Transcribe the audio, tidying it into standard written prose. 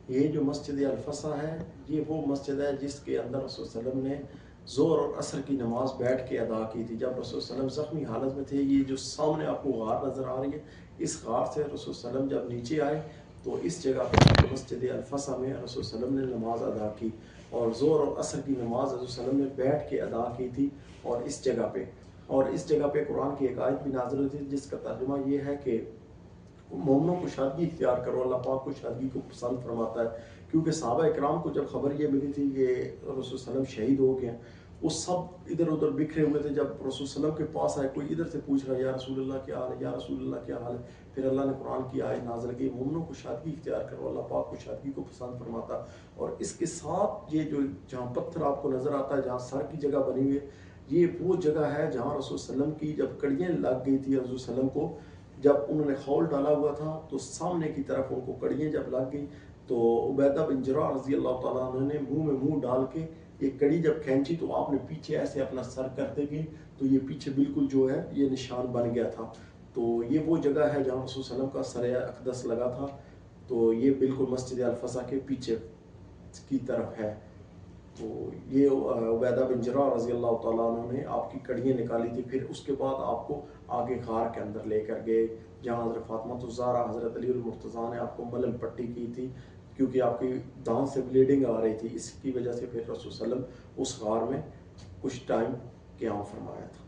یہ جو مسجد الفسا ہے یہ وہ مسجد ہے جس کے اندر رسول صلی اللہ علیہ وسلم نے ظہر اور عصر کی نماز بیٹھ کے ادا کی تھی. جب رسول صلی اللہ علیہ وسلم زخمی حالت میں تھے، یہ جو سامنے آپ کو غار نظر آ رہی ہے، اس غار سے رسول صلی اللہ علیہ وسلم جب نیچے آئے تو اس جگہ پہ مسجد الفسا میں رسول صلی اللہ علیہ وسلم نے نماز ادا کی، اور ظہر اور عصر کی نماز رسول صلی اللہ علیہ وسلم نے بیٹھ کے ادا کی تھی. اور اس جگہ پہ قرآن کی ایک آیت بھی نازل ہوئی تھی جس کا ترجمہ یہ ہے کہ مومنوں کو شادی اختیار کرو، اللہ پاک کو شادی کو پسند فرماتا ہے. کیونکہ صحابہ اکرام کو جب خبر یہ ملی تھی کہ رسول صلی اللہ علیہ وسلم شہید ہو گئے ہیں، وہ سب ادھر ادھر بکھرے ہوئے تھے. جب رسول صلی اللہ علیہ وسلم کے پاس آئے، کوئی ادھر سے پوچھ رہا ہے یا رسول اللہ کیا حال ہے، یا رسول اللہ کیا حال ہے. پھر اللہ نے قرآن کی آیت نازل کی، مومنوں کو شادی اختیار کرو، اللہ پاک کو شادی کو پسند فرماتا. اور اس کے ساتھ یہ جو جہاں پتھر آپ کو نظر آتا ہے، جہاں سر کی جگہ بنی ہوئی ہے، یہ وہ جگہ ہے جہاں رسول صلی اللہ علیہ وسلم کی جب کڑیاں لگ گئی تھی رسول صلی اللہ علیہ وسلم کو، جب انہوں نے خول ڈالا ہوا تھا تو سامنے کی طرف ان کو کڑیاں جب لگ گئی تو عبیدہ بن جراح رضی اللہ تعالیٰ عنہ نے منہ میں منہ ڈال کے یہ کڑی جب کھینچی تو آپ نے پیچھے ایسے اپنا سر کرتے گئے تو یہ پیچھے بالکل جو ہے یہ نشان بن گیا تھا. تو یہ وہ جگہ ہے جہاں رسول صلی اللہ علیہ وسلم کا سر اقدس لگا تھا. تو یہ بالکل مسجد الفسا کے پیچھے کی طرف ہے. تو یہ عبیدہ بن جراح رضی اللہ تعالیٰ عنہ نے آپ کی کڑیاں نکالی تھی. پھر اس کے بعد آپ کو آگے غار کے اندر لے کر گئے جہاں حضرت فاطمہ الزہرا حضرت علی المرتضیٰ نے آپ کو ملم پٹی کی تھی، کیونکہ آپ کی دانت سے بلیڈنگ آ رہی تھی. اس کی وجہ سے پھر رسول صلی اللہ علیہ وسلم اس غار میں کچھ ٹائم قیام فرمایا تھا.